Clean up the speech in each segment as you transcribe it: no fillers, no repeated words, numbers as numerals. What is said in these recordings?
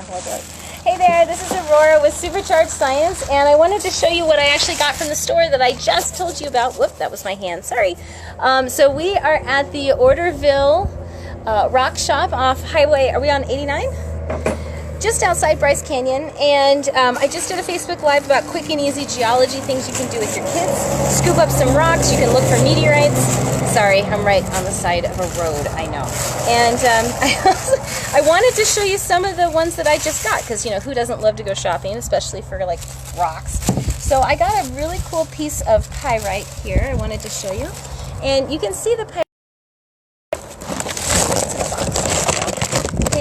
Hey there, this is Aurora with Supercharged Science, and I wanted to show you what I actually got from the store that I just told you about. Whoop, that was my hand, sorry. So we are at the Orderville rock shop off highway, are we on 89? Just outside Bryce Canyon, and I just did a Facebook Live about quick and easy geology things you can do with your kids. Scoop up some rocks, you can look for meteorites. Sorry, I'm right on the side of a road, I know. And I wanted to show you some of the ones that I just got, because, you know, who doesn't love to go shopping, especially for, like, rocks. So I got a really cool piece of pyrite here I wanted to show you. And you can see the pyrite.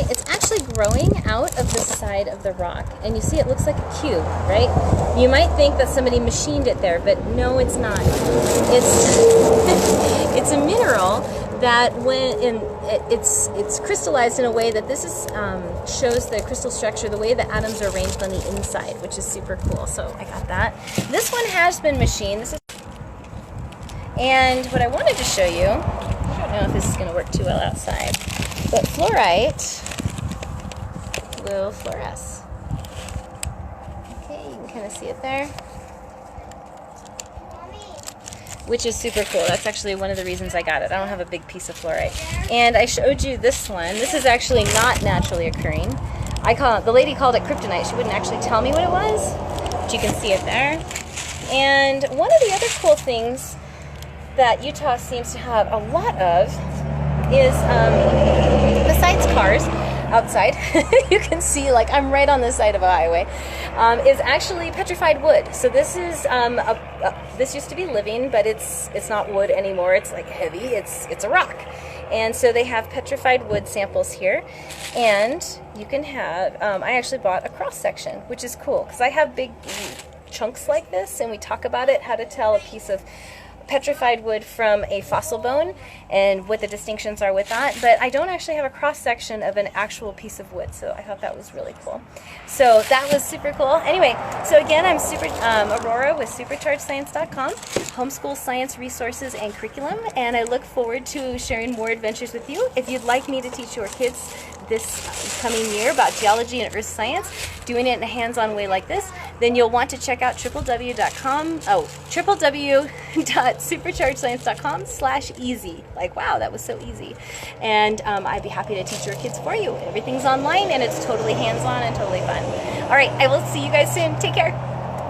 It's actually growing out of the side of the rock, and you see it looks like a cube, right? You might think that somebody machined it there, but no, it's not. It's it's a mineral that it's crystallized in a way that this is shows the crystal structure, the way the atoms are arranged on the inside, which is super cool. So I got that. This one has been machined. And what I wanted to show you, I don't know if this is going to work too well outside, but fluorite will fluoresce. Okay, you can kind of see it there. Which is super cool. That's actually one of the reasons I got it. I don't have a big piece of fluorite. And I showed you this one. This is actually not naturally occurring. The lady called it kryptonite. She wouldn't actually tell me what it was, but you can see it there. And one of the other cool things that Utah seems to have a lot of is, besides cars outside, you can see, like, I'm right on the side of a highway, is actually petrified wood. So this is, this used to be living, but it's not wood anymore. It's like heavy, it's a rock. And so they have petrified wood samples here, and you can have, I actually bought a cross section, which is cool, because I have big chunks like this, and we talk about it, how to tell a piece of petrified wood from a fossil bone and what the distinctions are with that, but I don't actually have a cross section of an actual piece of wood, so I thought that was really cool. So that was super cool. Anyway, so again, I'm Aurora with superchargedscience.com, homeschool science resources and curriculum, and I look forward to sharing more adventures with you. If you'd like me to teach your kids this coming year about geology and earth science, doing it in a hands-on way like this, then you'll want to check out www.superchargedscience.com/easy. Like, wow, that was so easy. And I'd be happy to teach your kids for you. Everything's online, and it's totally hands-on and totally fun. All right, I will see you guys soon. Take care.